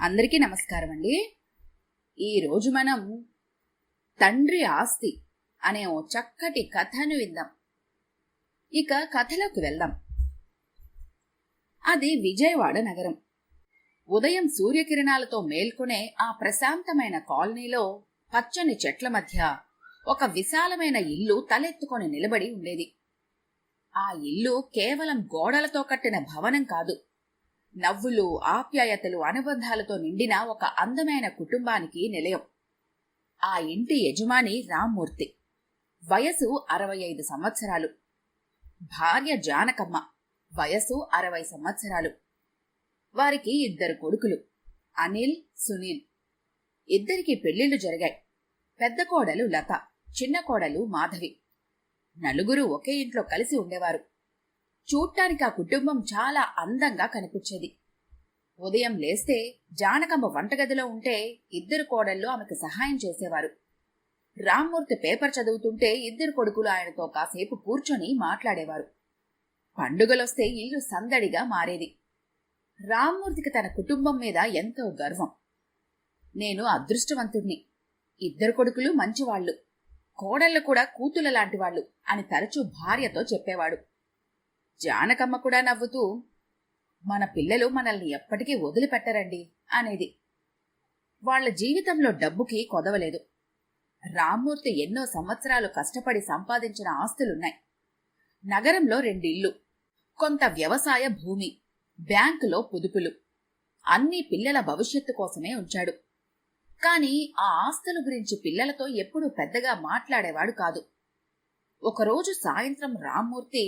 అందరికీ నమస్కారం అండి. ఈరోజు మనం తండ్రి ఆస్తి అనే ఓ చక్కటి కథను విందాం. ఇక కథలోకి వెళ్దాం. అది విజయవాడ నగరం. ఉదయం సూర్యకిరణాలతో మేల్కొనే ఆ ప్రశాంతమైన కాలనీలో పచ్చని చెట్ల మధ్య ఒక విశాలమైన ఇల్లు తలెత్తుకొని నిలబడి ఉండేది. ఆ ఇల్లు కేవలం గోడలతో కట్టిన భవనం కాదు, నవ్వులు, ఆప్యాయతలు, అనుబంధాలతో నిండిన ఒక అందమైన కుటుంబానికి నిలయం. ఆ ఇంటి యజమాని రామ్మూర్తి. వయసు 65 సంవత్సరాలు. భార్య జానకమ్మ. వయసు 60 సంవత్సరాలు. వారికి 2 కొడుకులు, అనిల్, సునీల్. ఇద్దరికి పెళ్లిళ్లు జరిగాయి. పెద్ద కోడలు లత, చిన్న కోడలు మాధవి. నలుగురు ఒకే ఇంట్లో కలిసి ఉండేవారు. చూడ్డానికి ఆ కుటుంబం చాలా అందంగా కనిపించేది. ఉదయం లేస్తే జానకమ్మ వంటగదిలో ఉంటే 2 కోడళ్ళు ఆమెకు సహాయం చేసేవారు. రామ్మూర్తి పేపర్ చదువుతుంటే 2 కొడుకులు ఆయనతో కాసేపు కూర్చొని మాట్లాడేవారు. పండుగలొస్తే ఇల్లు సందడిగా మారేది. రామ్మూర్తికి తన కుటుంబం మీద ఎంతో గర్వం. నేను అదృష్టవంతుణ్ణి, 2 కొడుకులు మంచివాళ్లు, కోడళ్ళు కూడా కూతుల లాంటివాళ్లు అని తరచూ భార్యతో చెప్పేవాడు. జానకమ్మ కూడా నవ్వుతూ, మన పిల్లలు మనల్ని ఎప్పటికీ వదిలిపెట్టరండి అనేది. వాళ్ల జీవితంలో డబ్బుకి కొదవలేదు. రామ్మూర్తి ఎన్నో సంవత్సరాలు కష్టపడి సంపాదించిన ఆస్తులున్నాయి. నగరంలో 2 ఇళ్ళు, కొంత వ్యవసాయ భూమి, బ్యాంకులో పొదుపులు. అన్నీ పిల్లల భవిష్యత్తు కోసమే ఉంచాడు. కాని ఆ ఆస్తుల గురించి పిల్లలతో ఎప్పుడూ పెద్దగా మాట్లాడేవాడు కాదు. ఒకరోజు సాయంత్రం రామ్మూర్తి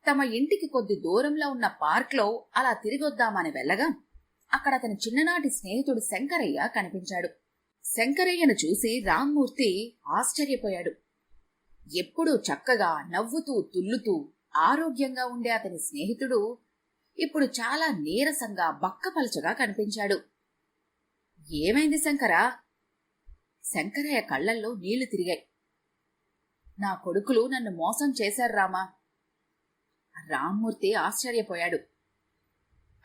తమ ఇంటికి కొద్ది దూరంలో ఉన్న పార్క్లో అలా తిరిగొద్దామని వెళ్ళగా అక్కడ అతని చిన్ననాటి స్నేహితుడు శంకరయ్య కనిపించాడు. శంకరయ్యను చూసి రామ్మూర్తి ఆశ్చర్యపోయాడు. ఎప్పుడూ చక్కగా నవ్వుతూ తుల్లుతూ ఆరోగ్యంగా ఉండే అతని స్నేహితుడు ఇప్పుడు చాలా నీరసంగా బక్కపలచగా కనిపించాడు. ఏమైంది శంకరా? శంకరయ్య కళ్లల్లో నీళ్లు తిరిగాయి. నా కొడుకులు నన్ను మోసం చేశారు రామా. రామ్మూర్తి ఆశ్చర్యపోయాడు.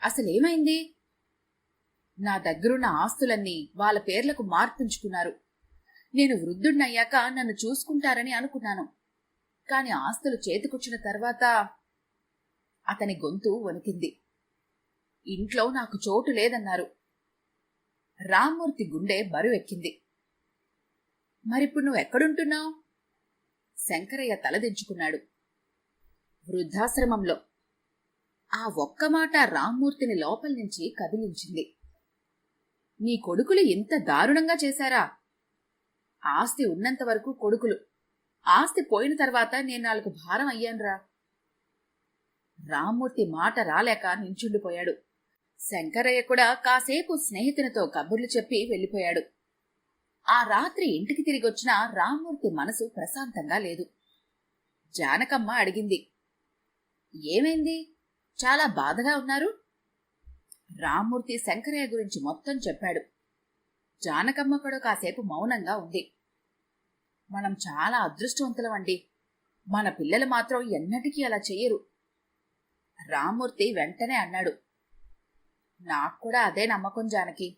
అసలేమైంది? నా దగ్గరున్న ఆస్తులన్నీ వాళ్ళ పేర్లకు మార్పించుకున్నారు. నేను వృద్ధుడినయ్యాక నన్ను చూసుకుంటారని అనుకున్నాను. కాని ఆస్తులు చేతికొచ్చిన తర్వాత అతని గొంతు వణికింది. ఇంట్లో నాకు చోటు లేదన్నారు. రామ్మూర్తి గుండె బరువెక్కింది. మరిప్పుడు నువ్వెక్కడుంటున్నావు? శంకరయ్య తలదించుకున్నాడు. వృద్ధాశ్రమంలో. ఆ ఒక్క మాట రామ్మూర్తిని లోపల నుంచి కదిలించింది. నీ కొడుకులు ఇంత దారుణంగా చేశారా? ఆస్తి ఉన్నంత వరకు కొడుకులు, ఆస్తి పోయిన తర్వాత నేను వాళ్ళకు భారం అయ్యానురా. రామ్మూర్తి మాట రాలేక నించుండిపోయాడు. శంకరయ్య కూడా కాసేపు స్నేహితునితో కబుర్లు చెప్పి వెళ్లిపోయాడు. ఆ రాత్రి ఇంటికి తిరిగొచ్చిన రామ్మూర్తి మనసు ప్రశాంతంగా లేదు. జానకమ్మ అడిగింది, ఏమైంది? చాలా బాధగా ఉన్నారు? రామ్మూర్తి శంకరయ్య గురించి మొత్తం చెప్పాడు. జానకమ్మ కూడా కాసేపు మౌనంగా ఉంది. మనం చాలా అదృష్టవంతులమండి. మన పిల్లలు మాత్రం ఎన్నటికీ అలా చెయ్యరు. రామ్మూర్తి వెంటనే అన్నాడు, నాకు కూడా అదే నమ్మకం జానకి.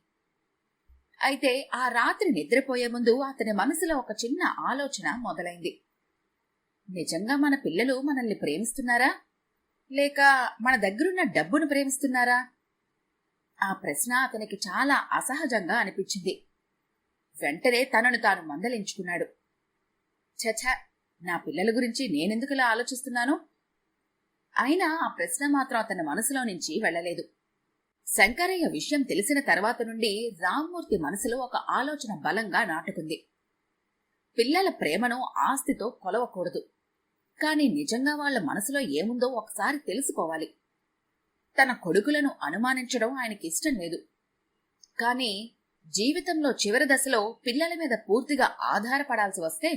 అయితే ఆ రాత్రి నిద్రపోయే ముందు అతని మనసులో ఒక చిన్న ఆలోచన మొదలైంది. నిజంగా మన పిల్లలు మనల్ని ప్రేమిస్తున్నారా, లేక మన దగ్గరున్న డబ్బును ప్రేమిస్తున్నారా? ఆ ప్రశ్న అతనికి చాలా అసహజంగా అనిపించింది. వెంటనే తనను తాను మందలించుకున్నాడు. ఛఛ, నా పిల్లల గురించి నేనెందుకులా ఆలోచిస్తున్నాను? అయినా ఆ ప్రశ్న మాత్రం అతని మనసులో నుంచి వెళ్లలేదు. శంకరయ్య విషయం తెలిసిన తర్వాత నుండి రామ్మూర్తి మనసులో ఒక ఆలోచన బలంగా నాటుకుంది. పిల్లల ప్రేమను ఆస్తితో కొలవకూడదు. కాని నిజంగా వాళ్ల మనసులో ఏముందో ఒకసారి తెలుసుకోవాలి. తన కొడుకులను అనుమానించడం ఆయనకి ఇష్టం లేదు. కాని జీవితంలో చివరి దశలో పిల్లల మీద పూర్తిగా ఆధారపడాల్సి వస్తే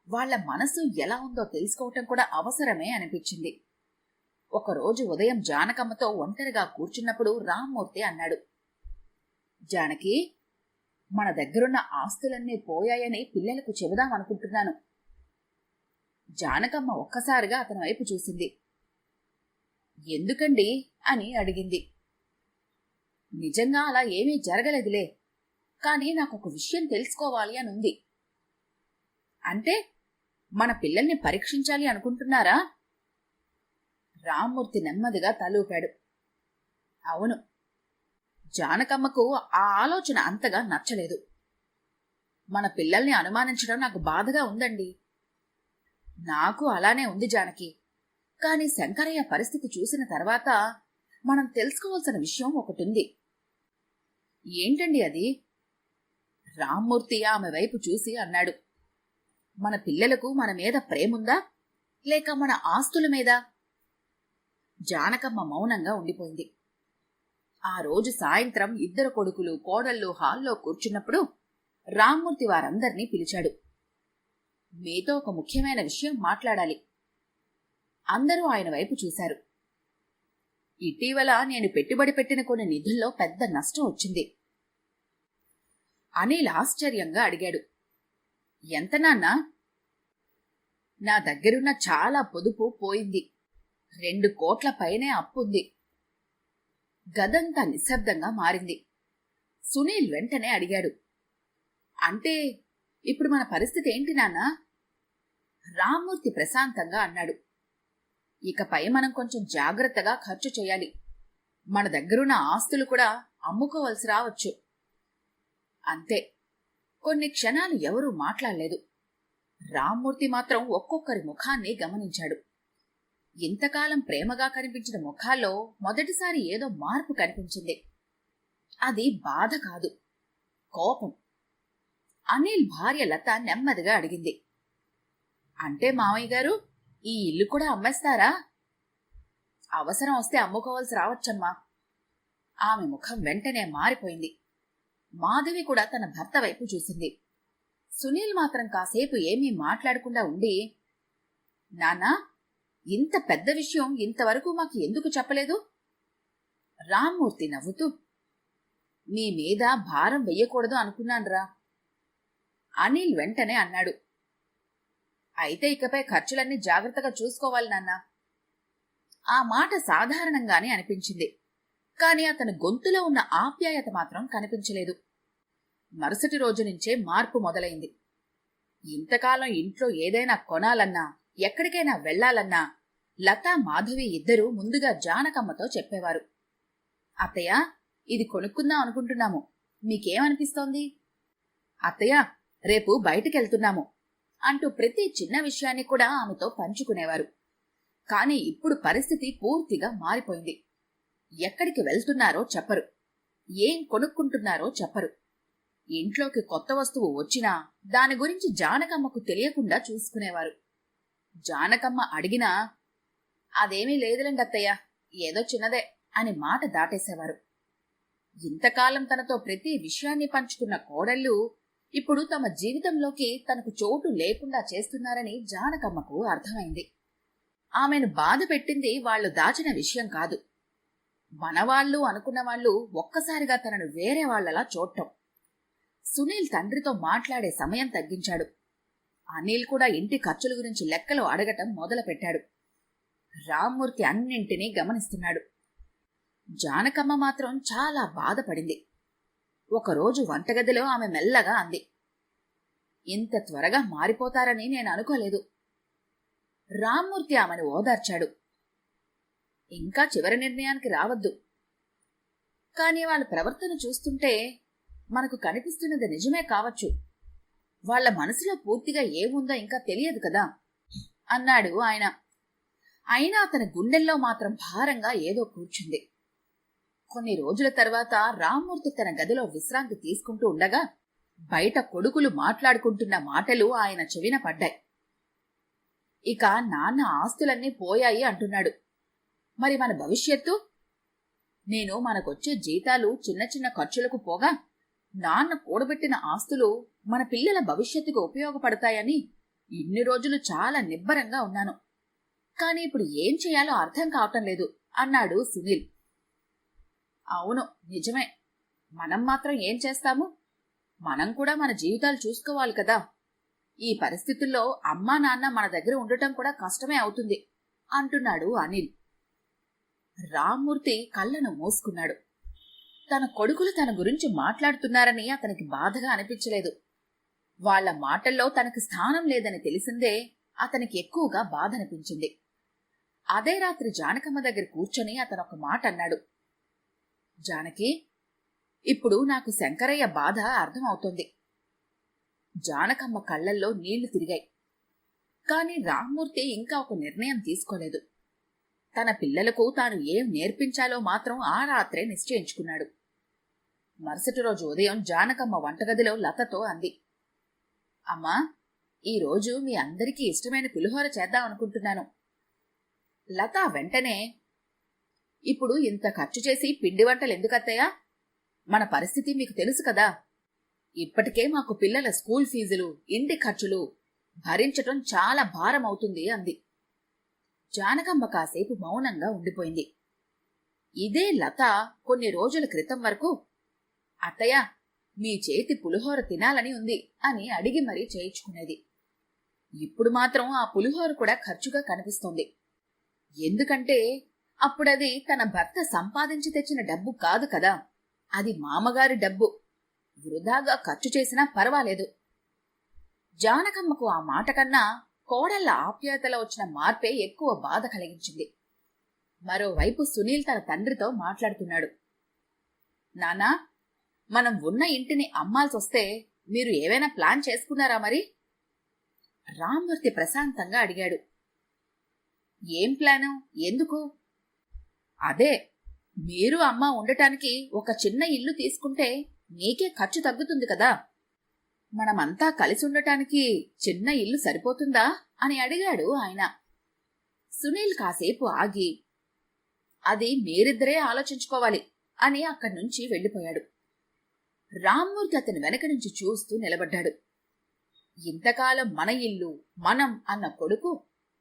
వాళ్ల మనసు ఎలా ఉందో తెలుసుకోవటం కూడా అవసరమే అనిపించింది. ఒకరోజు ఉదయం జానకమ్మతో ఒంటరిగా కూర్చున్నప్పుడు రామ్మూర్తి అన్నాడు, జానకి, మన దగ్గరున్న ఆస్తులన్నీ పోయాయని పిల్లలకు చెబుదామనుకుంటున్నాను. జానకమ్మ ఒక్కసారిగా అతని వైపు చూసింది. ఎందుకండి అని అడిగింది. నిజంగా అలా ఏమీ జరగలేదులే. కానీ నాకొక విషయం తెలుసుకోవాలి అని ఉంది. అంటే మన పిల్లల్ని పరీక్షించాలి అనుకుంటున్నారా? రామ్మూర్తి నెమ్మదిగా తలూపాడు. అవును. జానకమ్మకు ఆ ఆలోచన అంతగా నచ్చలేదు. మన పిల్లల్ని అనుమానించడం నాకు బాధగా ఉందండి. నాకు అలానే ఉంది జానకి. కాని శంకరయ్య పరిస్థితి చూసిన తర్వాత మనం తెలుసుకోవాల్సిన విషయం ఒకటుంది. ఏంటండి అది? రామ్మూర్తి ఆమె వైపు చూసి అన్నాడు. మన పిల్లలకు మన మీద ప్రేముందా, లేక మన ఆస్తుల మీద? జానకమ్మ మౌనంగా ఉండిపోయింది. ఆ రోజు సాయంత్రం ఇద్దరు కొడుకులు కోడళ్ళు హాల్లో కూర్చున్నప్పుడు రామ్మూర్తి వారందర్నీ పిలిచాడు. మీతో ఒక ముఖ్యమైన విషయం మాట్లాడాలి. అందరూ ఆయన వైపు చూశారు. ఇటీవల నేను పెట్టుబడి పెట్టిన కొన్ని నిధుల్లో పెద్ద నష్టం వచ్చింది. అనిల్ ఆశ్చర్యంగా అడిగాడు. ఎంత నాన్నా? నా దగ్గరున్న చాలా పొదుపు పోయింది. 2 కోట్ల పైనే అప్పుంది. గదంతా నిశ్శబ్దంగా మారింది. సునీల్ వెంటనే అడిగాడు. అంటే ఇప్పుడు మన పరిస్థితి ఏంటి నాన్నా? రామ్మూర్తి ప్రశాంతంగా అన్నాడు. ఇకపై మనం కొంచెం జాగ్రత్తగా ఖర్చు చేయాలి. మన దగ్గరున్న ఆస్తులు కూడా అమ్ముకోవలసి రావచ్చు. అంతే. కొన్ని క్షణాలు ఎవరూ మాట్లాడలేదు. రామ్మూర్తి మాత్రం ఒక్కొక్కరి ముఖాన్ని గమనించాడు. ఇంతకాలం ప్రేమగా కనిపించిన ముఖాల్లో మొదటిసారి ఏదో మార్పు కనిపించింది. అది బాధ కాదు, కోపం. అనిల్ భార్య లత నెమ్మదిగా అడిగింది. అంటే మామయ్య గారు, ఈ ఇల్లు కూడా అమ్మేస్తారా? అవసరం వస్తే అమ్ముకోవాల్సి రావచ్చమ్మా. ఆమె ముఖం వెంటనే మారిపోయింది. మాధవి కూడా తన భర్త వైపు చూసింది. సునీల్ మాత్రం కాసేపు ఏమీ మాట్లాడకుండా ఉండి, నాన్నా, ఇంత పెద్ద విషయం ఇంతవరకు మాకు ఎందుకు చెప్పలేదు? రామ్మూర్తి నవ్వుతూ, మీ మీద భారం వెయ్యకూడదు అనుకున్నాన్రా. అనిల్ వెంటనే అన్నాడు. అయితే ఇకపై ఖర్చులన్నీ జాగ్రత్తగా చూసుకోవాలి నాన్నా. ఆ మాట సాధారణంగానే అనిపించింది. కాని అతని గొంతులో ఉన్న ఆప్యాయత మాత్రం కనిపించలేదు. మరుసటి రోజు నుంచే మార్పు మొదలైంది. ఇంతకాలం ఇంట్లో ఏదైనా కొనాలన్నా, ఎక్కడికైనా వెళ్లాలన్నా లతా మాధవి ఇద్దరూ ముందుగా జానకమ్మతో చెప్పేవారు. అత్తయ్య, ఇది కొనుక్కుందాం అనుకుంటున్నాము. మీకేమనిపిస్తోంది? అత్తయ్య, రేపు బయటికెళ్తున్నాము అంటూ ప్రతి చిన్న విషయాన్ని కూడా ఆమెతో పంచుకునేవారు. కాని ఇప్పుడు పరిస్థితి పూర్తిగా మారిపోయింది. ఎక్కడికి వెళ్తున్నారో చెప్పరు, ఏం కొనుక్కుంటున్నారో చెప్పరు. ఇంట్లోకి కొత్త వస్తువు వచ్చినా దాని గురించి జానకమ్మకు తెలియకుండా చూసుకునేవారు. జానకమ్మ అడిగినా, అదేమీ లేదులేండి అత్తయ్య, ఏదో చిన్నదే అని మాట దాటేసేవారు. ఇంతకాలం తనతో ప్రతి విషయాన్ని పంచుకున్న కోడళ్ళు ఇప్పుడు తమ జీవితంలోకి తనకు చోటు లేకుండా చేస్తున్నారని జానకమ్మకు అర్థమైంది. ఆమెను బాధ పెట్టింది వాళ్లు దాచిన విషయం కాదు. మనవాళ్లు అనుకున్న వాళ్లు ఒక్కసారిగా తనను వేరే వాళ్లలా చూడటం. సునీల్ తండ్రితో మాట్లాడే సమయం తగ్గించాడు. అనిల్ కూడా ఇంటి ఖర్చుల గురించి లెక్కలు అడగటం మొదలుపెట్టాడు. రామ్మూర్తి అన్నింటినీ గమనిస్తున్నాడు. జానకమ్మ మాత్రం చాలా బాధపడింది. ఒకరోజు వంటగదిలో ఆమె మెల్లగా అంది. ఇంత త్వరగా మారిపోతారని నేను అనుకోలేదు. రామ్మూర్తి ఆమెను ఓదార్చాడు. ఇంకా చివరి నిర్ణయానికి రావద్దు. కాని వాళ్ళ ప్రవర్తన చూస్తుంటే మనకు కనిపిస్తున్నది నిజమే కావచ్చు. వాళ్ల మనసులో పూర్తిగా ఏముందో ఇంకా తెలియదు కదా అన్నాడు ఆయన. అయినా అతని గుండెల్లో మాత్రం భారంగా ఏదో కూర్చుంది. కొన్ని రోజుల తర్వాత రామ్మూర్తి తన గదిలో విశ్రాంతి తీసుకుంటూ ఉండగా బయట కొడుకులు మాట్లాడుకుంటున్న మాటలు ఆయన చెవిన పడ్డాయి. ఇక నాన్న ఆస్తులన్నీ పోయాయి అంటున్నాడు. మరి మన భవిష్యత్తు? నేను మనకొచ్చే జీతాలు చిన్న చిన్న ఖర్చులకు పోగా నాన్న కూడబెట్టిన ఆస్తులు మన పిల్లల భవిష్యత్తుకు ఉపయోగపడతాయని ఇన్ని రోజులు చాలా నిబ్బరంగా ఉన్నాను. కాని ఇప్పుడు ఏం చేయాలో అర్థం కావటం లేదు అన్నాడు సునీల్. అవును, నిజమే. మనం మాత్రం ఏం చేస్తాము? మనం కూడా మన జీవితాలు చూసుకోవాలి కదా. ఈ పరిస్థితుల్లో అమ్మా నాన్న మన దగ్గర ఉండటం కూడా కష్టమే అవుతుంది అంటున్నాడు అనిల్. రామ్మూర్తి కళ్ళను మూసుకున్నాడు. తన కొడుకులు తన గురించి మాట్లాడుతున్నారని అతనికి బాధగా అనిపించలేదు. వాళ్ల మాటల్లో తనకి స్థానం లేదని తెలిసిందే అతనికి ఎక్కువగా బాధ అనిపించింది. అదే రాత్రి జానకమ్మ దగ్గర కూర్చొని అతనొక మాట అన్నాడు. జానకి, ఇప్పుడు నాకు శంకరయ్య బాధ అర్థమవుతోంది. జానకమ్మ కళ్లల్లో నీళ్లు తిరిగాయి. కాని రామ్మూర్తి ఇంకా ఒక నిర్ణయం తీసుకోలేదు. తన పిల్లలకు తాను ఏం నేర్పించాలో మాత్రం ఆ రాత్రే నిశ్చయించుకున్నాడు. మరుసటి రోజు ఉదయం జానకమ్మ వంటగదిలో లతతో అంది. అమ్మా, ఈరోజు మీ అందరికీ ఇష్టమైన పులిహోర చేద్దామనుకుంటున్నాను. లత వెంటనే, ఇప్పుడు ఇంత ఖర్చు చేసి పిండి వంటలు ఎందుకత్తయ్యా? మన పరిస్థితి మీకు తెలుసు కదా. ఇప్పటికే మాకు పిల్లల స్కూల్ ఫీజులు, ఇంటి ఖర్చులు భరించటం చాలా భారం అవుతుంది అంది. జానకమ్మ కాసేపు మౌనంగా ఉండిపోయింది. ఇదే లత కొన్ని రోజుల క్రితం వరకు, అత్తయ్య, మీ చేతి పులిహోర తినాలని ఉంది అని అడిగి మరీ చేయించుకునేది. ఇప్పుడు మాత్రం ఆ పులిహోర కూడా ఖర్చుగా కనిపిస్తోంది. ఎందుకంటే అప్పుడది తన భర్త సంపాదించి తెచ్చిన డబ్బు కాదు కదా, అది మామగారి డబ్బు. వృధాగా ఖర్చు చేసినా పర్వాలేదు. జానకమ్మకు ఆ మాట కన్నా కోడళ్ల ఆప్యాయతలో వచ్చిన మార్పే ఎక్కువ బాధ కలిగించింది. మరోవైపు సునీల్ తన తండ్రితో మాట్లాడుతున్నాడు. నాన్నా, మనం ఉన్న ఇంటిని అమ్మాల్సొస్తే మీరు ఏవైనా ప్లాన్ చేసుకున్నారా మరి? రామ్మూర్తి ప్రశాంతంగా అడిగాడు. ఏం ప్లాను? ఎందుకు? అదే, మీరు అమ్మ ఉండటానికి ఒక చిన్న ఇల్లు తీసుకుంటే నీకే ఖర్చు తగ్గుతుంది కదా. మనమంతా కలిసి ఉండటానికి చిన్న ఇల్లు సరిపోతుందా అని అడిగాడు ఆయన. సునీల్ కాసేపు ఆగి, అది మీరిద్దరే ఆలోచించుకోవాలి అని అక్కడి నుంచి వెళ్లిపోయాడు. రామ్మూర్తి అతని వెనక నుంచి చూస్తూ నిలబడ్డాడు. ఇంతకాలం మన ఇల్లు, మనం అన్న కొడుకు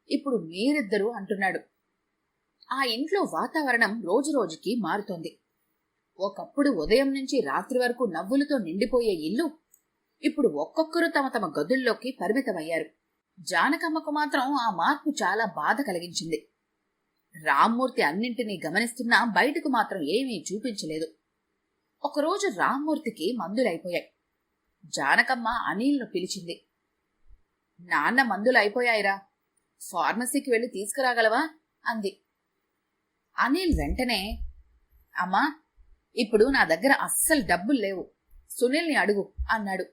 ఇప్పుడు మీరిద్దరూ అంటున్నాడు. ఆ ఇంట్లో వాతావరణం రోజురోజుకి మారుతోంది. ఒకప్పుడు ఉదయం నుంచి రాత్రి వరకు నవ్వులతో నిండిపోయే ఇల్లు ఇప్పుడు ఒక్కొక్కరు తమ తమ గదుల్లోకి పరిమితమయ్యారు. జానకమ్మకు మాత్రం ఆ మార్పు చాలా బాధ కలిగించింది. రామ్మూర్తి అన్నింటినీ గమనిస్తున్నా బయటకు మాత్రం ఏమీ చూపించలేదు. ఒకరోజు రామ్మూర్తికి మందులైపోయాయి. జానకమ్మ అనిల్ను పిలిచింది. నాన్న మందులైపోయాయిరా, ఫార్మసీకి వెళ్లి తీసుకురాగలవా అంది. అనిల్ వెంటనే, అమ్మా, ఇప్పుడు నా దగ్గర అస్సలు డబ్బులు లేవు, సునీల్ని అడుగు అన్నాడు.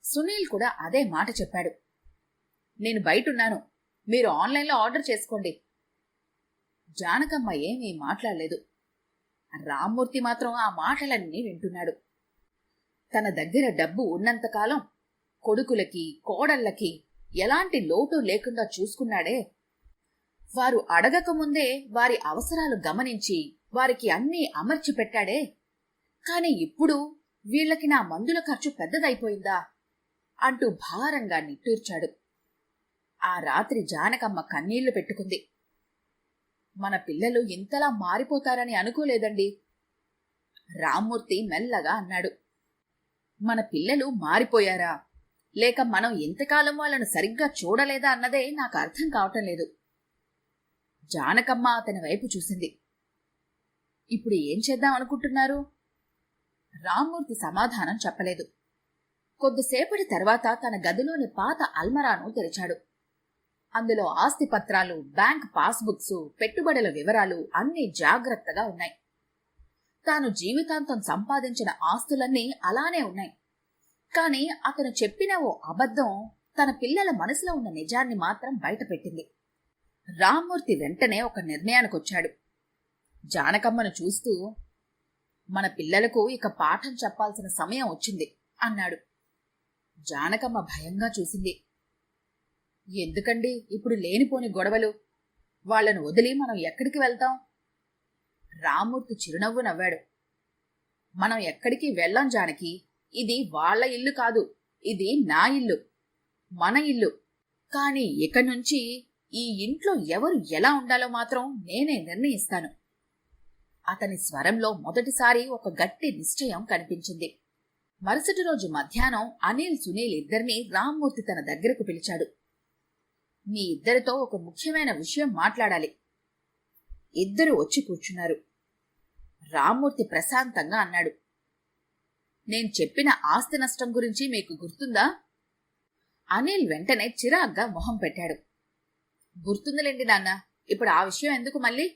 సునీల్ కూడా అదే మాట చెప్పాడు. నేను బయటున్నాను, మీరు ఆన్లైన్లో ఆర్డర్ చేసుకోండి. జానకమ్మ ఏమీ మాట్లాడలేదు. రామ్మూర్తి మాత్రం ఆ మాటలన్నీ వింటున్నాడు. తన దగ్గర డబ్బు ఉన్నంతకాలం కొడుకులకి, కోడళ్లకి ఎలాంటి లోటు లేకుండా చూసుకున్నాడే. వారు అడగకముందే వారి అవసరాలు గమనించి వారికి అన్నీ అమర్చి పెట్టాడే. కాని ఇప్పుడు వీళ్లకి నా మందుల ఖర్చు పెద్దదైపోయిందా అంటూ భారంగా నిట్టూర్చాడు. ఆ రాత్రి జానకమ్మ కన్నీళ్లు పెట్టుకుంది. మన పిల్లలు ఇంతలా మారిపోతారని అనుకోలేదండి. రామ్మూర్తి మెల్లగా అన్నాడు. మన పిల్లలు మారిపోయారా, లేక మనం ఎంతకాలం వాళ్ళను సరిగ్గా చూడలేదా అన్నదే నాకు అర్థం కావటం లేదు. జానకమ్మ అతని వైపు చూసింది. ఇప్పుడు ఏం చేద్దాం అనుకుంటున్నారు? రామ్మూర్తి సమాధానం చెప్పలేదు. కొద్దిసేపటి తర్వాత తన గదిలోని పాత అల్మరాను తెరిచాడు. అందులో ఆస్తి పత్రాలు, బ్యాంక్ పాస్బుక్స్, పెట్టుబడుల వివరాలు అన్నీ జాగ్రత్తగా ఉన్నాయి. తాను జీవితాంతం సంపాదించిన ఆస్తులన్నీ అలానే ఉన్నాయి. కాని అతను చెప్పిన ఓ అబద్ధం తన పిల్లల మనసులో ఉన్న నిజాన్ని మాత్రం బయటపెట్టింది. రామ్మూర్తి వెంటనే ఒక నిర్ణయానికొచ్చాడు. జానకమ్మను చూస్తూ, మన పిల్లలకు ఇక పాఠం చెప్పాల్సిన సమయం వచ్చింది అన్నాడు. జానకమ్మ భయంగా చూసింది. ఎందుకండి ఇప్పుడు లేనిపోని గొడవలు? వాళ్లను వదిలి మనం ఎక్కడికి వెళ్తాం? రామ్మూర్తి చిరునవ్వు నవ్వాడు. మనం ఎక్కడికి వెళ్ళాం జానకి. ఇది వాళ్ల ఇల్లు కాదు, ఇది నా ఇల్లు, మన ఇల్లు. కాని ఇక నుంచి ఈ ఇంట్లో ఎవరు ఎలా ఉండాలో మాత్రం నేనే నిర్ణయిస్తాను. అతని స్వరంలో మొదటిసారి ఒక గట్టి నిశ్చయం కనిపించింది. మరుసటి రోజు మధ్యాహ్నం అనిల్, సునీల్ ఇద్దరినీ రామ్మూర్తి తన దగ్గరకు పిలిచాడు. మీ ఇద్దరితో ఒక ముఖ్యమైన విషయం మాట్లాడాలి. ఇద్దరు వచ్చి కూర్చున్నారు. రామ్మూర్తి ప్రశాంతంగా అన్నాడు. నేను చెప్పిన ఆస్తి నష్టం గురించి మీకు గుర్తుందా? అనిల్ వెంటనే చిరాగ్గా మొహం పెట్టాడు. గుర్తుందిలేండి నాన్న, ఇప్పుడు ఆ విషయం ఎందుకు మళ్ళీ?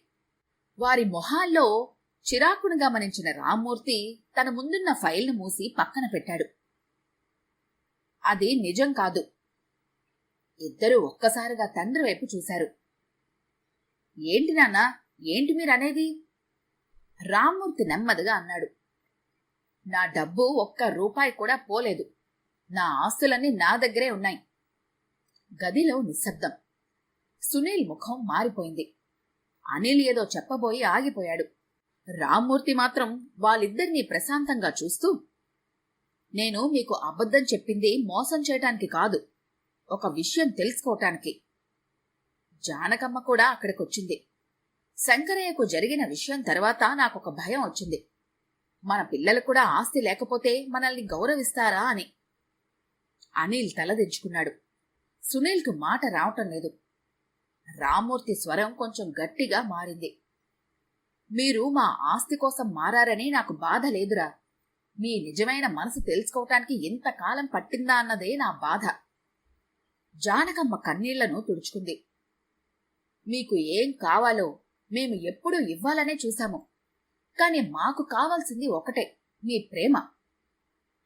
వారి మొహాల్లో చిరాకును గమనించిన రామ్మూర్తి తన ముందున్న ఫైల్ను మూసి పక్కన పెట్టాడు. అది నిజం కాదు. ఇద్దరూ ఒక్కసారిగా తండ్రి వైపు చూశారు. ఏంటి నాన్నా, ఏంటి మీరనేది? రామ్మూర్తి నెమ్మదిగా అన్నాడు. నా డబ్బు ఒక్క రూపాయి కూడా పోలేదు. నా ఆస్తులన్నీ నా దగ్గరే ఉన్నాయి. గదిలో నిశ్శబ్దం. సునీల్ ముఖం మారిపోయింది. అనిల్ ఏదో చెప్పబోయి ఆగిపోయాడు. రామ్మూర్తి మాత్రం వాళ్ళిద్దరినీ ప్రశాంతంగా చూస్తూ, నేను మీకు అబద్ధం చెప్పింది మోసం చేయటానికి కాదు, ఒక విషయం తెలుసుకోవటానికి. జానకమ్మ కూడా అక్కడికొచ్చింది. శంకరయ్యకు జరిగిన విషయం తర్వాత నాకొక భయం వచ్చింది. మన పిల్లలు కూడా ఆస్తి లేకపోతే మనల్ని గౌరవిస్తారా అని. అనిల్ తలదించుకున్నాడు. సునీల్కు మాట రావటం లేదు. రామ్మూర్తి స్వరం కొంచెం గట్టిగా మారింది. మీరు మా ఆస్తి కోసం మారారని నాకు బాధ లేదురా. మీ నిజమైన మనసు తెలుసుకోవటానికి ఇంతకాలం పట్టిందా అన్నదే నా బాధ. జానకమ్మ కన్నీళ్లను తుడుచుకుంది. మీకు ఏం కావాలో మేము ఎప్పుడూ ఇవ్వాలనే చూశాము. కాని మాకు కావాల్సింది ఒకటే, మీ ప్రేమ.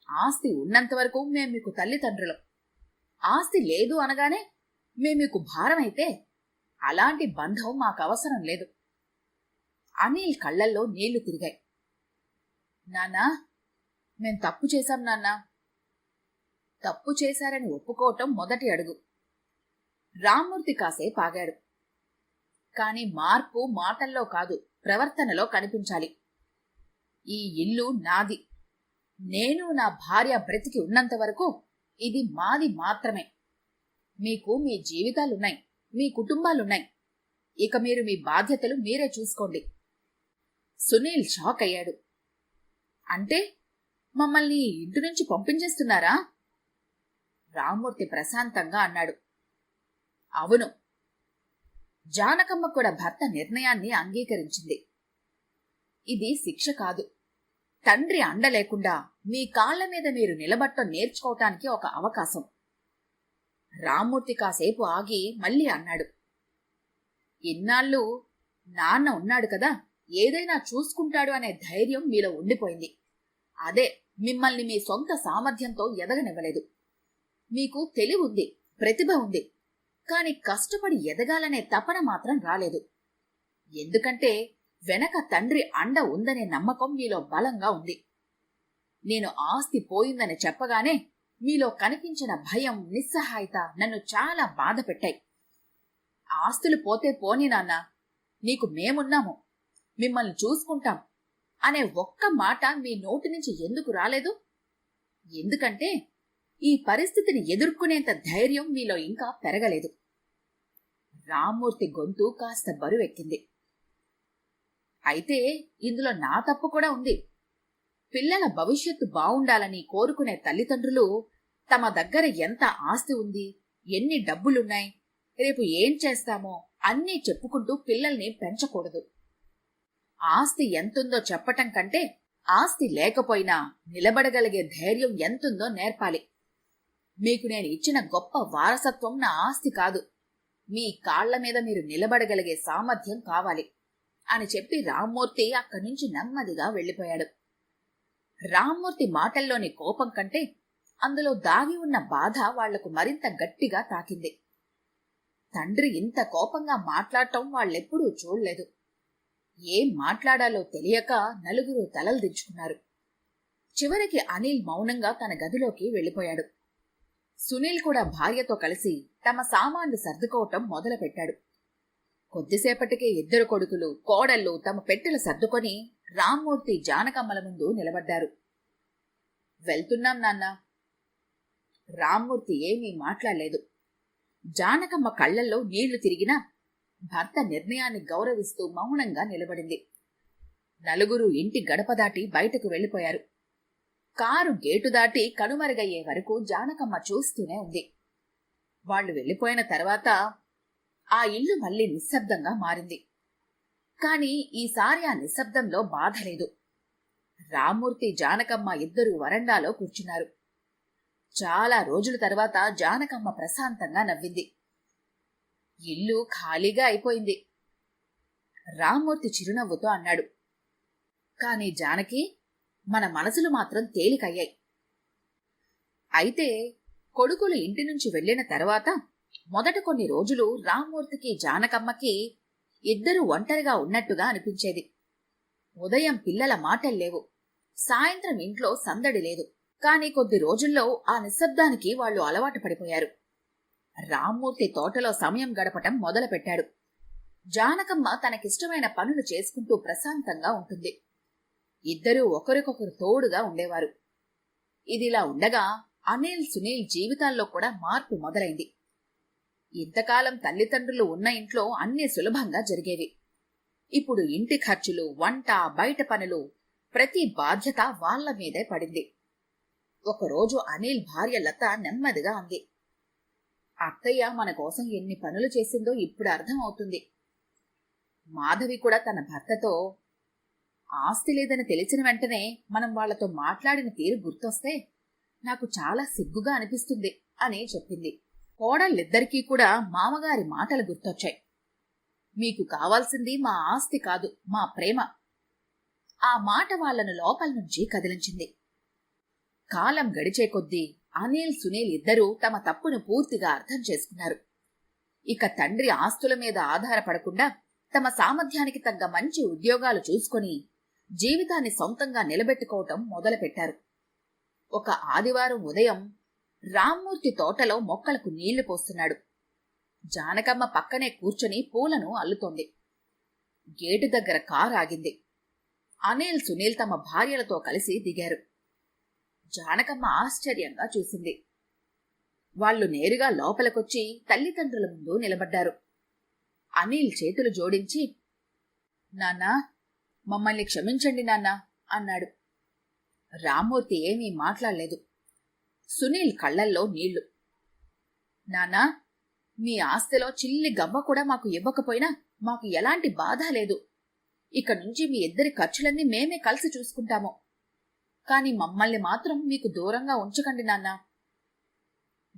ఆస్తి ఉన్నంతవరకు మేం మీకు తల్లిదండ్రులం. ఆస్తి లేదు అనగానే మేం మీకు భారమైతే అలాంటి బంధం మాకవసరం లేదు. అనిల్ కళ్లల్లో నీళ్లు తిరిగాయి. నాన్నా, మేం తప్పు చేశాం నాన్నా. తప్పు చేశారని ఒప్పుకోవటం మొదటి అడుగు. రామ్మూర్తి కాసేపు ఆగాడు. కాని మార్పు మాటల్లో కాదు, ప్రవర్తనలో కనిపించాలి. ఈ ఇల్లు నాది. నేను నా భార్య బ్రతికి ఉన్నంత వరకు ఇది మాది మాత్రమే. మీకు మీ జీవితాలున్నాయి, మీ కుటుంబాలున్నాయి. ఇక మీరు మీ బాధ్యతలు మీరే చూసుకోండి. సునీల్ షాక్ అయ్యాడు. అంటే మమ్మల్ని ఇంటి నుంచి పంపించేస్తున్నారా? రామ్మూర్తి ప్రశాంతంగా అన్నాడు. అవును. జానకమ్మ కూడా భర్త నిర్ణయాన్ని అంగీకరించింది. ఇది శిక్ష కాదు. తండ్రి అండ లేకుండా మీ కాళ్ల మీద మీరు నిలబట్టం నేర్చుకోవటానికి ఒక అవకాశం. రామ్మూర్తి కాసేపు ఆగి మళ్ళీ అన్నాడు. ఇన్నాళ్ళు నాన్న ఉన్నాడు కదా, ఏదైనా చూసుకుంటాడు అనే ధైర్యం మీలో ఉండిపోయింది. అదే మిమ్మల్ని మీ సొంత సామర్థ్యంతో ఎదగనివ్వలేదు. మీకు తెలివి ఉంది, ప్రతిభ ఉంది. కాని కష్టపడి ఎదగాలనే తపన మాత్రం రాలేదు. ఎందుకంటే వెనక తండ్రి అండ ఉందనే నమ్మకం మీలో బలంగా ఉంది. నేను ఆస్తి పోయిందని చెప్పగానే మీలో కనిపించిన భయం, నిస్సహాయత నన్ను చాలా బాధ పెట్టాయి. ఆస్తులు పోతే పోనీ నాన్నా, నీకు మేమున్నాము, మిమ్మల్ని చూసుకుంటాం అనే ఒక్క మాట మీ నోటి నుంచి ఎందుకు రాలేదు? ఎందుకంటే ఈ పరిస్థితిని ఎదుర్కొనేంత ధైర్యం మీలో ఇంకా పెరగలేదు. రామ్మూర్తి గొంతు కాస్త బరువెక్కింది. అయితే ఇందులో నా తప్పు కూడా ఉంది. పిల్లల భవిష్యత్తు బావుండాలని కోరుకునే తల్లిదండ్రులు తమ దగ్గర ఎంత ఆస్తి ఉంది, ఎన్ని డబ్బులున్నాయి, రేపు ఏం చేస్తామో అన్నీ చెప్పుకుంటూ పిల్లల్ని పెంచకూడదు. ఆస్తి ఎంతుందో చెప్పటం కంటే ఆస్తి లేకపోయినా నిలబడగలిగే ధైర్యం ఎంతుందో నేర్పాలి. మీకు నేను ఇచ్చిన గొప్ప వారసత్వం నా ఆస్తి కాదు, మీ కాళ్ల మీద మీరు నిలబడగలిగే సామర్థ్యం కావాలి అని చెప్పి రామ్మూర్తి అక్కడి నుంచి నెమ్మదిగా వెళ్లిపోయాడు. రామ్మూర్తి మాటల్లోని కోపం కంటే అందులో దాగి ఉన్న బాధ వాళ్లకు మరింత గట్టిగా తాకింది. తండ్రి ఇంత కోపంగా మాట్లాడటం వాళ్ళెప్పుడూ చూడలేదు. ఏం మాట్లాడాలో తెలియక నలుగురు తలలు దించుకున్నారు. చివరికి అనిల్ మౌనంగా తన గదిలోకి వెళ్లిపోయాడు. సునీల్ కూడా భార్యతో కలిసి తమ సామాన్లు సర్దుకోవటం మొదలుపెట్టాడు. కొద్దిసేపటికే ఇద్దరు కొడుకులు, కోడళ్లు తమ పెట్టెలు సర్దుకొని రామ్మూర్తి, జానకమ్మల ముందు నిలబడ్డారు. వెళ్తున్నాం నాన్నా. రామ్మూర్తి ఏమీ మాట్లాడలేదు. జానకమ్మ కళ్లల్లో నీళ్లు తిరిగినా భర్త నిర్ణయాన్ని గౌరవిస్తూ మౌనంగా నిలబడింది. నలుగురు ఇంటి గడప దాటి బయటకు వెళ్లిపోయారు. కారు గేటు దాటి కనుమరుగయ్యే వరకు జానకమ్మ చూస్తూనే ఉంది. వాళ్లు వెళ్లిపోయిన తర్వాత ఆ ఇల్లు మళ్లీ నిశ్శబ్దంగా మారింది. కాని ఈసారి ఆ నిశ్శబ్దంలో బాధ లేదు. రామ్మూర్తి, జానకమ్మ ఇద్దరూ వరండాలో కూర్చున్నారు. చాలా రోజుల తర్వాత జానకమ్మ ప్రశాంతంగా నవ్వింది. ఇల్లు ఖాళీగా అయిపోయింది. రామ్మూర్తి చిరునవ్వుతో అన్నాడు. కాని జానకి, మన మనసులు మాత్రం తేలికయ్యాయి. అయితే కొడుకులు ఇంటి నుంచి వెళ్లిన తర్వాత మొదట కొన్ని రోజులు రామ్మూర్తికి, జానకమ్మకి ఇద్దరు ఒంటరిగా ఉన్నట్టుగా అనిపించేది. ఉదయం పిల్లల మాటల్లేవు, సాయంత్రం ఇంట్లో సందడి లేదు. కాని కొద్ది రోజుల్లో ఆ నిశ్శబ్దానికి వాళ్లు అలవాటు పడిపోయారు. రామ్మూర్తి తోటలో సమయం గడపటం మొదలుపెట్టాడు. జానకమ్మ తనకిష్టమైన పనులు చేసుకుంటూ ప్రశాంతంగా ఉంటుంది. ఇద్దరూ ఒకరికొకరు తోడుగా ఉండేవారు. ఇదిలా ఉండగా అనిల్, సునీల్ జీవితాల్లో కూడా మార్పు మొదలైంది. ఇంతకాలం తల్లిదండ్రులు ఉన్న ఇంట్లో అన్నీ సులభంగా జరిగేవి. ఇప్పుడు ఇంటి ఖర్చులు, వంట, బయట పనులు, ప్రతి బాధ్యత వాళ్ల మీదే పడింది. ఒకరోజు అనిల్ భార్య లత నెమ్మదిగా అంది. అత్తయ్య మన కోసం ఎన్ని పనులు చేసిందో ఇప్పుడు అర్థం అవుతుంది. మాధవి కూడా తన భర్తతో, ఆస్తి లేదని తెలిసిన వెంటనే మనం వాళ్లతో మాట్లాడిన తీరు గుర్తొస్తే నాకు చాలా సిగ్గుగా అనిపిస్తుంది అని చెప్పింది. కోడళ్ళిద్దరికీ కూడా మామగారి మాటలు గుర్తొచ్చాయి. మీకు కావాల్సింది మా ఆస్తి కాదు, మా ప్రేమ. ఆ మాట వాళ్లను లోపల నుంచి కదిలించింది. కాలం గడిచే కొద్దీ అనిల్, సునీల్ ఇద్దరూ తమ తప్పును పూర్తిగా అర్థం చేసుకున్నారు. ఇక తండ్రి ఆస్తుల మీద ఆధారపడకుండా తమ సామర్థ్యానికి తగ్గ మంచి ఉద్యోగాలు చూసుకొని జీవితాన్ని సొంతంగా నిలబెట్టుకోవటం మొదలుపెట్టారు. ఒక ఆదివారం ఉదయం రామ్మూర్తి తోటలో మొక్కలకు నీళ్లు పోస్తున్నాడు. జానకమ్మ పక్కనే కూర్చొని పూలను అల్లుతోంది. గేటు దగ్గర కారు ఆగింది. అనిల్, సునీల్ తమ భార్యలతో కలిసి దిగారు. జానకమ్మ ఆశ్చర్యంగా చూసింది. వాళ్లు నేరుగా లోపలికొచ్చి తల్లిదండ్రుల ముందు నిలబడ్డారు. అనిల్ చేతులు జోడించి, నాన్నా, మమ్మల్ని క్షమించండి నాన్నా అన్నాడు. రామ్మూర్తి ఏమీ మాట్లాడలేదు. సునీల్ కళ్లల్లో నీళ్లు. నాన్నా, మీ ఆస్తిలో చిల్లి గవ్వ కూడా మాకు ఇవ్వకపోయినా మాకు ఎలాంటి బాధ లేదు. ఇక నుంచి మీ ఇద్దరి ఖర్చులన్నీ మేమే కలిసి చూసుకుంటాము. కాని మమ్మల్ని మాత్రం మీకు దూరంగా ఉంచకండి నాన్నా.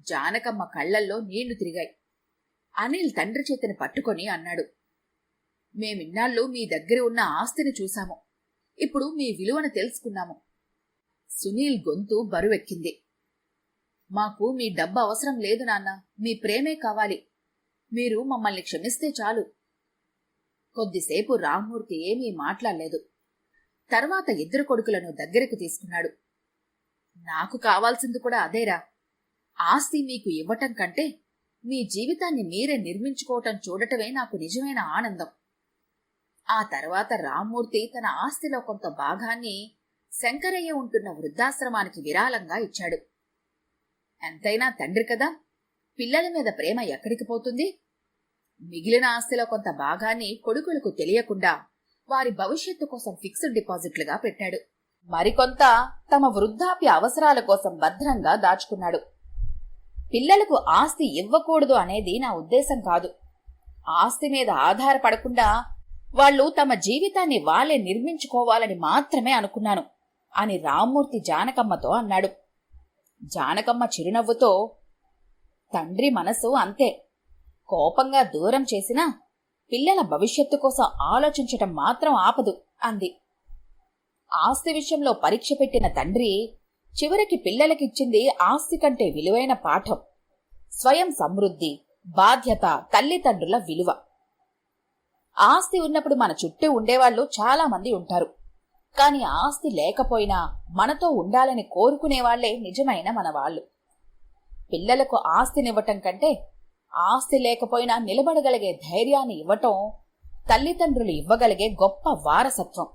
జానకమ్మ కళ్లల్లో నీళ్లు తిరిగాయి. అనిల్ తండ్రి చేతిని పట్టుకొని అన్నాడు, మేమిన్నాళ్ళు మీ దగ్గర ఉన్న ఆస్తిని చూశాము. ఇప్పుడు మీ విలువను తెలుసుకున్నాము. సునీల్ గొంతు బరువెక్కింది. మాకు మీ డబ్బు అవసరం లేదు నాన్న, మీ ప్రేమే కావాలి. మీరు మమ్మల్ని క్షమిస్తే చాలు. కొద్దిసేపు రామ్మూర్తి ఏమీ మాట్లాడలేదు. తర్వాత ఇద్దరు కొడుకులను దగ్గరికి తీసుకున్నాడు. నాకు కావాల్సింది కూడా అదేరా. ఆస్తి మీకు ఇవ్వటం కంటే మీ జీవితాన్ని మీరే నిర్మించుకోవటం చూడటమే నాకు నిజమైన ఆనందం. ఆ తర్వాత రామ్మూర్తి తన ఆస్తిలో కొంత భాగాన్ని శంకరయ్య ఉంటున్న వృద్ధాశ్రమానికి విరాళంగా ఇచ్చాడు. ఎంతైనా తండ్రి కదా, పిల్లల మీద ప్రేమ ఎక్కడికి పోతుంది? మిగిలిన ఆస్తిలో కొంత భాగాన్ని కొడుకులకు తెలియకుండా వారి భవిష్యత్తు కోసం ఫిక్స్డ్ డిపాజిట్లుగా పెట్టాడు. మరికొంత తమ వృద్ధాప్య అవసరాల కోసం భద్రంగా దాచుకున్నాడు. పిల్లలకు ఆస్తి ఇవ్వకూడదు అనేది నా ఉద్దేశం కాదు. ఆస్తి మీద ఆధారపడకుండా వాళ్లు తమ జీవితాన్ని వాళ్లే నిర్మించుకోవాలని మాత్రమే అనుకున్నాను అని రామ్మూర్తి జానకమ్మతో అన్నాడు. జానకమ్మ చిరునవ్వుతో, తండ్రి మనసు అంతే, కోపంగా దూరం చేసినా పిల్లల భవిష్యత్తు కోసం ఆలోచించటం మాత్రం ఆపదు అంది. ఆస్తి విషయంలో పరీక్ష పెట్టిన తండ్రి చివరికి పిల్లలకిచ్చింది ఆస్తి కంటే విలువైన పాఠం: స్వయం సమృద్ధి, బాధ్యత, తల్లిదండ్రుల విలువ. ఆస్తి ఉన్నప్పుడు మన చుట్టూ ఉండేవాళ్లు చాలా మంది ఉంటారు. కాని ఆస్తి లేకపోయినా మనతో ఉండాలని కోరుకునేవాళ్లే నిజమైన మనవాళ్లు. పిల్లలకు ఆస్తినివ్వటం కంటే ఆస్తి లేకపోయినా నిలబడగలిగే ధైర్యాన్ని ఇవ్వటం తల్లిదండ్రులు ఇవ్వగలిగే గొప్ప వారసత్వం.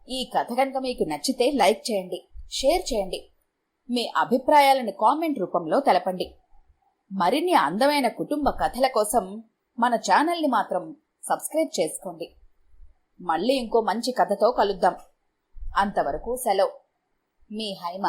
ఈ కథ కనుక మీకు నచ్చితే లైక్ చేయండి, షేర్ చేయండి. మీ అభిప్రాయాలను కామెంట్ రూపంలో తెలపండి. మరిన్ని అందమైన కుటుంబ కథల కోసం మన ఛానల్ని మాత్రం సబ్స్క్రైబ్ చేసుకోండి. మళ్ళీ ఇంకో మంచి కథతో కలుద్దాం. అంతవరకు సెలవు. మీ హైమ.